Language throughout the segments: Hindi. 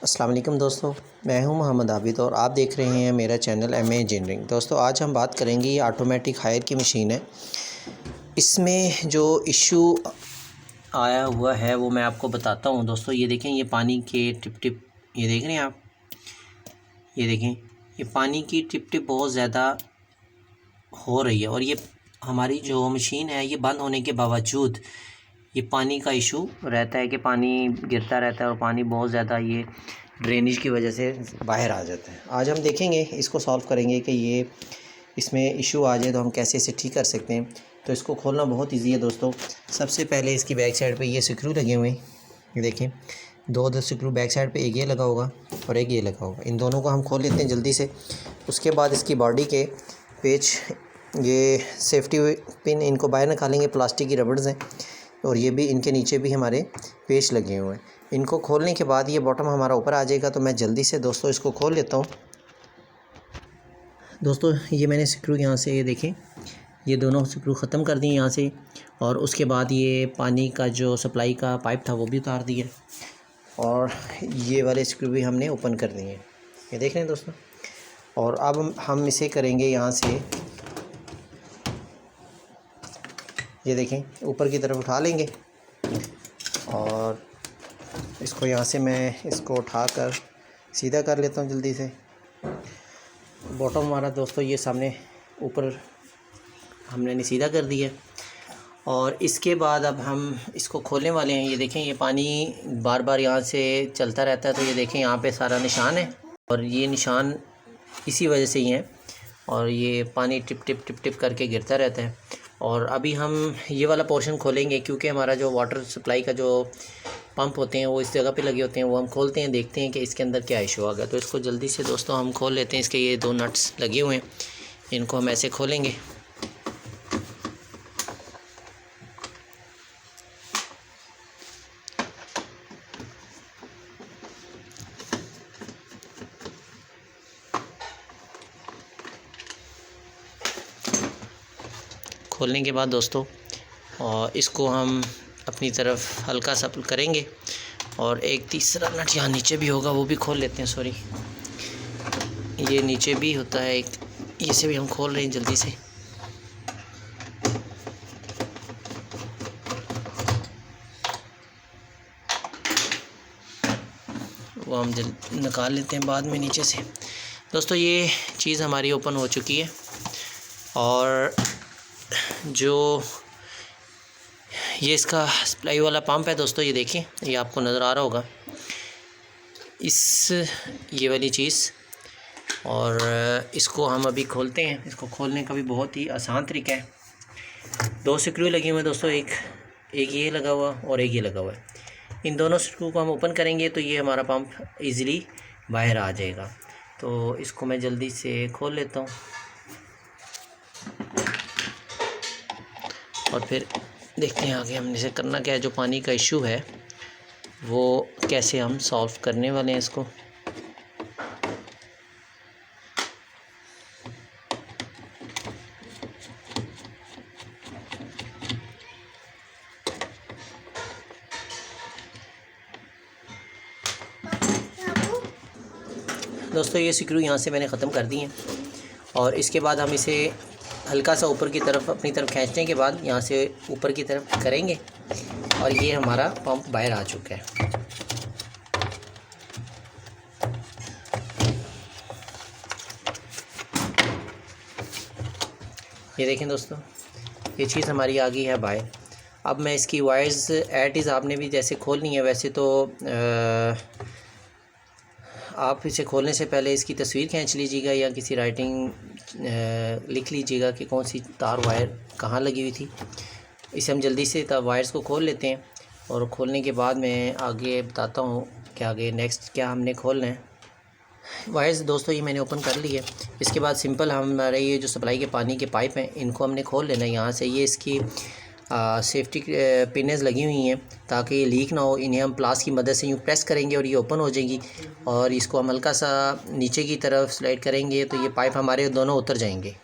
अस्सलाम वालेकुम दोस्तों, मैं हूं मोहम्मद आबिद और आप देख रहे हैं मेरा चैनल एम ए इंजीनियरिंग। दोस्तों आज हम बात करेंगे ये ऑटोमेटिक हायर की मशीन है। इसमें जो इशू आया हुआ है वो मैं आपको बताता हूं। दोस्तों ये देखें, ये पानी के टिप टिप ये देख रहे हैं आप, ये देखें, ये पानी की टिप टिप बहुत ज़्यादा हो रही है और ये हमारी जो मशीन है ये बंद होने के बावजूद ये पानी का इशू रहता है कि पानी गिरता रहता है और पानी बहुत ज़्यादा ये ड्रेनेज की वजह से बाहर आ जाता है। आज हम देखेंगे, इसको सॉल्व करेंगे कि ये इसमें इशू आ जाए तो हम कैसे इसे ठीक कर सकते हैं। तो इसको खोलना बहुत इजी है दोस्तों। सबसे पहले इसकी बैक साइड पे ये स्क्रू लगे हुए हैं, ये देखें, दो स्क्रू बैक साइड पे, एक ये लगा होगा और एक ये लगा होगा। इन दोनों को हम खोल लेते हैं जल्दी से। उसके बाद इसकी बॉडी के पेच, ये सेफ्टी पिन, इनको बाहर निकालेंगे। प्लास्टिक की रबड़स हैं और ये भी, इनके नीचे भी हमारे पेच लगे हुए हैं। इनको खोलने के बाद ये बॉटम हमारा ऊपर आ जाएगा। तो मैं जल्दी से दोस्तों इसको खोल लेता हूँ। दोस्तों ये मैंने स्क्रू यहाँ से, ये देखें, ये दोनों स्क्रू ख़त्म कर दिए यहाँ से। और उसके बाद ये पानी का जो सप्लाई का पाइप था वो भी उतार दिया और ये वाले स्क्रू भी हमने ओपन कर दिए, ये देख रहे हैं दोस्तों। और अब हम इसे करेंगे यहाँ से, ये देखें, ऊपर की तरफ उठा लेंगे और इसको यहाँ से मैं इसको उठाकर सीधा कर लेता हूँ जल्दी से। बॉटम हमारा दोस्तों ये सामने ऊपर हमने सीधा कर दिया। और इसके बाद अब हम इसको खोलने वाले हैं। ये देखें, ये पानी बार बार यहाँ से चलता रहता है। तो ये देखें, यहाँ पे सारा निशान है और ये निशान इसी वजह से ही है और ये पानी टिप टिप टिप टिप करके गिरता रहता है। और अभी हम ये वाला पोर्शन खोलेंगे क्योंकि हमारा जो वाटर सप्लाई का जो पंप होते हैं वो इस जगह पे लगे होते हैं। वो हम खोलते हैं, देखते हैं कि इसके अंदर क्या इशू आ गया। तो इसको जल्दी से दोस्तों हम खोल लेते हैं। इसके ये दो नट्स लगे हुए हैं, इनको हम ऐसे खोलेंगे। खोलने के बाद दोस्तों और इसको हम अपनी तरफ हल्का सा करेंगे और एक तीसरा नट यहाँ नीचे भी होगा, वो भी खोल लेते हैं। सॉरी, ये नीचे भी होता है एक, इसे भी हम खोल रहे हैं जल्दी से। वो हम निकाल लेते हैं बाद में नीचे से। दोस्तों ये चीज़ हमारी ओपन हो चुकी है और जो ये इसका सप्लाई वाला पंप है दोस्तों, ये देखिए, ये आपको नज़र आ रहा होगा इस ये वाली चीज़। और इसको हम अभी खोलते हैं। इसको खोलने का भी बहुत ही आसान तरीका है। दो स्क्रू लगे हुए हैं दोस्तों, एक ये लगा हुआ और एक ये लगा हुआ है। इन दोनों स्क्रू को हम ओपन करेंगे तो ये हमारा पंप इजीली बाहर आ जाएगा। तो इसको मैं जल्दी से खोल लेता हूँ और फिर देखते हैं आगे हमने से करना क्या है। जो पानी का इशू है वो कैसे हम सॉल्व करने वाले हैं इसको। दोस्तों ये स्क्रू यहाँ से मैंने ख़त्म कर दिए हैं और इसके बाद हम इसे हल्का सा ऊपर की तरफ अपनी तरफ खींचने के बाद यहाँ से ऊपर की तरफ करेंगे और ये हमारा पंप बाहर आ चुका है। ये देखें दोस्तों, ये चीज़ हमारी आ गई है बाहर। अब मैं इसकी वायर्स एट इज़ आपने भी जैसे खोलनी है वैसे तो आप इसे खोलने से पहले इसकी तस्वीर खींच लीजिएगा या किसी राइटिंग लिख लीजिएगा कि कौन सी तार वायर कहाँ लगी हुई थी। इसे हम जल्दी से वायर्स को खोल लेते हैं और खोलने के बाद मैं आगे बताता हूँ कि आगे नेक्स्ट क्या हमने खोलना है। वायर्स दोस्तों ये मैंने ओपन कर ली है। इसके बाद सिंपल हमारे ये जो सप्लाई के पानी के पाइप हैं इनको हमने खोल लेना है यहाँ से। ये इसकी सेफ्टी पिनें लगी हुई हैं ताकि ये लीक ना हो। इन्हें हम प्लास की मदद से यूँ प्रेस करेंगे और ये ओपन हो जाएगी और इसको हम हल्का सा नीचे की तरफ स्लाइड करेंगे तो ये पाइप हमारे दोनों उतर जाएंगे।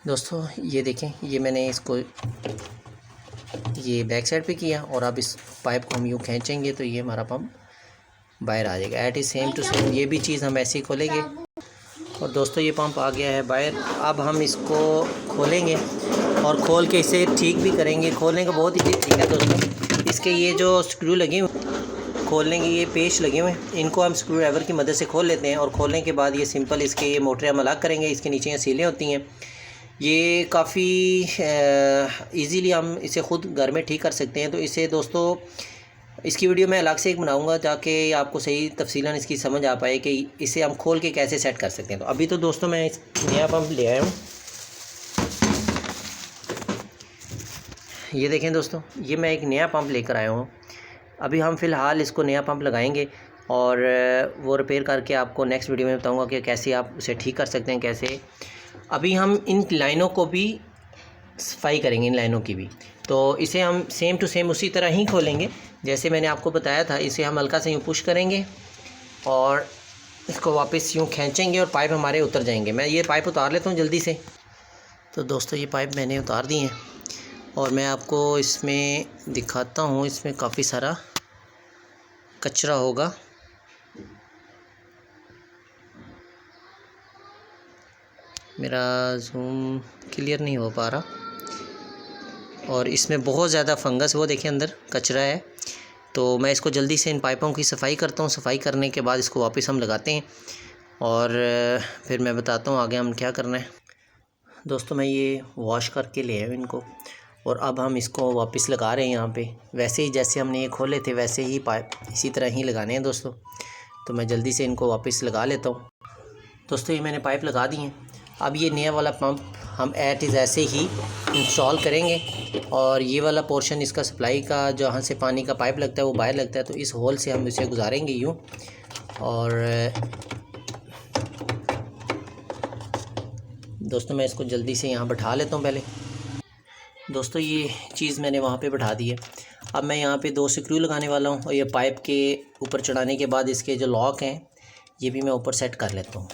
दोस्तों ये देखें, ये मैंने इसको ये बैक साइड पे किया और अब इस पाइप को हम यूँ खींचेंगे तो ये हमारा पंप बाहर आ जाएगा। It is same to same ये भी चीज़ हम ऐसे ही खोलेंगे। और दोस्तों ये पंप आ गया है बाहर। अब हम इसको खोलेंगे और खोल के इसे ठीक भी करेंगे। खोलने का बहुत ईजी तरीका है दोस्तों। इसके ये जो स्क्रू लगे हुए खोलने के ये पेच लगे हुए हैं, इनको हम स्क्रू ड्राइवर की मदद से खोल लेते हैं। और खोलने के बाद ये सिंपल इसके ये मोटरें हम अलग करेंगे। इसके नीचे ये सीलें होती हैं। ये काफ़ी इजीली हम इसे ख़ुद घर में ठीक कर सकते हैं। तो इसे दोस्तों इसकी वीडियो मैं अलग से एक बनाऊंगा ताकि आपको सही तफसीलन इसकी समझ आ पाए कि इसे हम खोल के कैसे सेट कर सकते हैं। तो अभी तो दोस्तों मैं इस नया पंप ले आया हूँ। ये देखें दोस्तों, ये मैं एक नया पंप लेकर आया हूँ। अभी हम फ़िलहाल इसको नया पंप लगाएंगे और वो रिपेयर करके आपको नेक्स्ट वीडियो में बताऊँगा कि कैसे आप उसे ठीक कर सकते हैं कैसे। अभी हम इन लाइनों को भी सफाई करेंगे, इन लाइनों की भी। तो इसे हम सेम टू सेम उसी तरह ही खोलेंगे जैसे मैंने आपको बताया था। इसे हम हल्का से यूँ पुश करेंगे और इसको वापस यूँ खींचेंगे और पाइप हमारे उतर जाएंगे। मैं ये पाइप उतार लेता हूँ जल्दी से। तो दोस्तों ये पाइप मैंने उतार दिए हैं और मैं आपको इसमें दिखाता हूँ। इसमें काफ़ी सारा कचरा होगा। मेरा जूम क्लियर नहीं हो पा रहा और इसमें बहुत ज़्यादा फंगस, वो देखिए अंदर कचरा है। तो मैं इसको जल्दी से इन पाइपों की सफाई करता हूँ। सफाई करने के बाद इसको वापस हम लगाते हैं और फिर मैं बताता हूँ आगे हम क्या करना है। दोस्तों मैं ये वॉश करके ले आया इनको और अब हम इसको वापस लगा रहे हैं यहाँ पे। वैसे ही जैसे हमने ये खोले थे वैसे ही पाइप इसी तरह ही लगाने हैं दोस्तों। तो मैं जल्दी से इनको वापस लगा लेता हूँ। दोस्तों ये मैंने पाइप लगा दी हैं। अब ये नया वाला पंप हम एट इज़ ऐसे ही इंस्टॉल करेंगे और ये वाला पोर्शन इसका सप्लाई का जहाँ से पानी का पाइप लगता है वो बाहर लगता है। तो इस होल से हम इसे गुजारेंगे यूँ। और दोस्तों मैं इसको जल्दी से यहाँ बैठा लेता हूँ पहले। दोस्तों ये चीज़ मैंने वहाँ पे बैठा दी है। अब मैं यहाँ पे 2 स्क्रू लगाने वाला हूँ और ये पाइप के ऊपर चढ़ाने के बाद इसके जो लॉक हैं ये भी मैं ऊपर सेट कर लेता हूँ।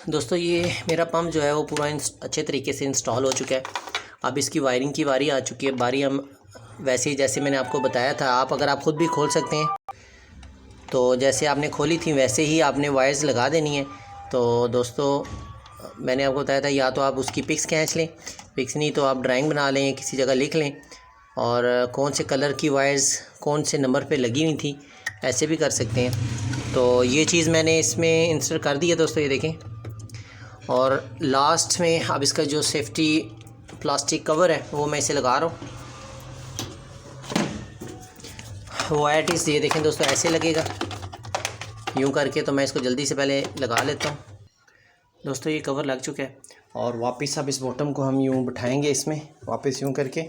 दोस्तों ये मेरा पंप जो है वो पूरा अच्छे तरीके से इंस्टॉल हो चुका है। अब इसकी वायरिंग की बारी आ चुकी है। बारी हम वैसे ही जैसे मैंने आपको बताया था, आप अगर आप ख़ुद भी खोल सकते हैं तो जैसे आपने खोली थी वैसे ही आपने वायर्स लगा देनी है। तो दोस्तों मैंने आपको बताया था या तो आप उसकी पिक्स खींच लें, पिक्स नहीं तो आप ड्राइंग बना लें, किसी जगह लिख लें और कौन से कलर की वायर्स कौन से नंबर पे लगी हुई थी ऐसे भी कर सकते हैं। तो ये चीज़ मैंने इसमें इंस्टॉल कर दी है दोस्तों, ये देखें। और लास्ट में अब इसका जो सेफ्टी प्लास्टिक कवर है वो मैं इसे लगा रहा हूँ। वो एट इज़ ये देखें दोस्तों ऐसे लगेगा यूँ करके। तो मैं इसको जल्दी से पहले लगा लेता हूँ। दोस्तों ये कवर लग चुका है और वापस अब इस बॉटम को हम यूँ बिठाएंगे इसमें वापस यूँ करके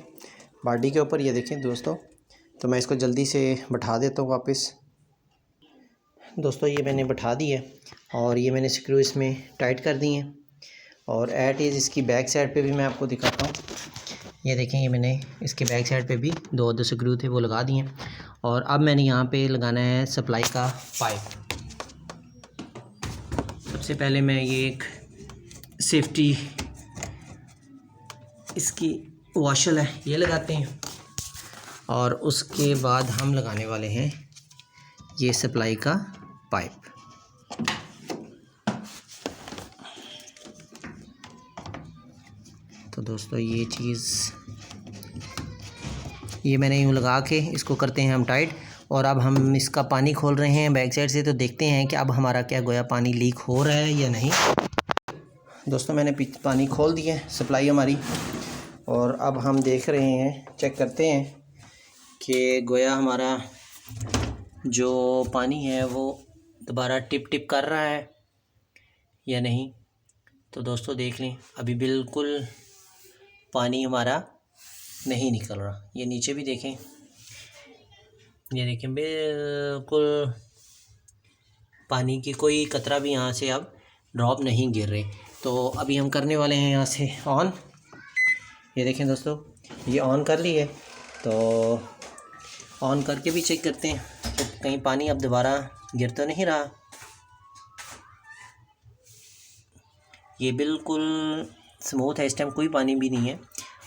बॉडी के ऊपर, ये देखें दोस्तों। तो मैं इसको जल्दी से बिठा देता हूँ वापस। दोस्तों ये मैंने बिठा दी है और ये मैंने स्क्रू इसमें टाइट कर दी हैं। और एट इज़ इसकी बैक साइड पे भी मैं आपको दिखाता हूँ। ये देखें ये मैंने इसके बैक साइड पे भी 2 स्क्रू थे वो लगा दिए हैं। और अब मैंने यहाँ पे लगाना है सप्लाई का पाइप। सबसे पहले मैं ये एक सेफ्टी इसकी वॉशल है ये लगाते हैं और उसके बाद हम लगाने वाले हैं ये सप्लाई का पाइप। तो दोस्तों ये चीज़ ये मैंने यूँ लगा के इसको करते हैं हम टाइट। और अब हम इसका पानी खोल रहे हैं बैक साइड से। तो देखते हैं कि अब हमारा क्या गोया पानी लीक हो रहा है या नहीं। दोस्तों मैंने पानी खोल दिया है सप्लाई हमारी और अब हम देख रहे हैं, चेक करते हैं कि गोया हमारा जो पानी है वो दोबारा टिप टिप कर रहा है या नहीं। तो दोस्तों देख लें अभी बिल्कुल पानी हमारा नहीं निकल रहा। ये नीचे भी देखें, ये देखें बिल्कुल पानी की कोई कतरा भी यहाँ से अब ड्रॉप नहीं गिर रहे। तो अभी हम करने वाले हैं यहाँ से ऑन। ये देखें दोस्तों ये ऑन कर ली है। तो ऑन करके भी चेक करते हैं तो कहीं पानी अब दोबारा गिर तो नहीं रहा। ये बिल्कुल स्मूथ है, इस टाइम कोई पानी भी नहीं है।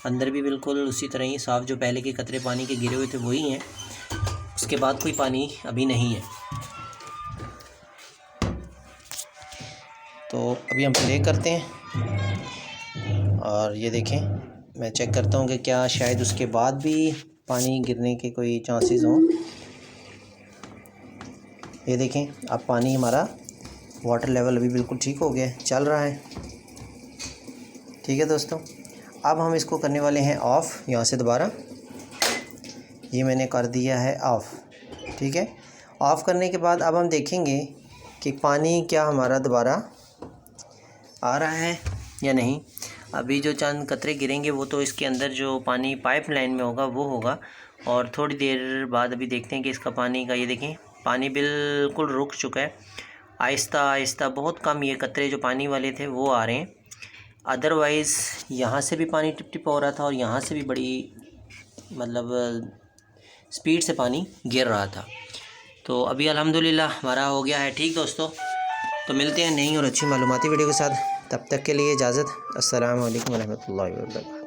अंदर भी बिल्कुल उसी तरह ही साफ़, जो पहले के कतरे पानी के गिरे हुए थे वही हैं। उसके बाद कोई पानी अभी नहीं है। तो अभी हम प्ले करते हैं और ये देखें, मैं चेक करता हूँ कि क्या शायद उसके बाद भी पानी गिरने के कोई चांसेस हों। ये देखें, अब पानी हमारा वाटर लेवल अभी बिल्कुल ठीक हो गया है, चल रहा है। ठीक है दोस्तों, अब हम इसको करने वाले हैं ऑफ़। यहाँ से दोबारा ये मैंने कर दिया है ऑफ़। ठीक है, ऑफ़ करने के बाद अब हम देखेंगे कि पानी क्या हमारा दोबारा आ रहा है या नहीं। अभी जो चंद कतरे गिरेंगे वो तो इसके अंदर जो पानी पाइप लाइन में होगा वो होगा, और थोड़ी देर बाद अभी देखते हैं कि इसका पानी का, ये देखें पानी बिल्कुल रुक चुका है। आहिस्ता आहिस्ता बहुत कम ये कतरे जो पानी वाले थे वो आ रहे हैं। अदरवाइज़ यहाँ से भी पानी टिप टिप हो रहा था और यहाँ से भी बड़ी मतलब स्पीड से पानी गिर रहा था। तो अभी अल्हम्दुलिल्लाह हमारा हो गया है ठीक दोस्तों। तो मिलते हैं नई और अच्छी मालूमाती वीडियो के साथ, तब तक के लिए इजाज़त। अस्सलामु अलैकुम व रहमतुल्लाहि व बरकातहू।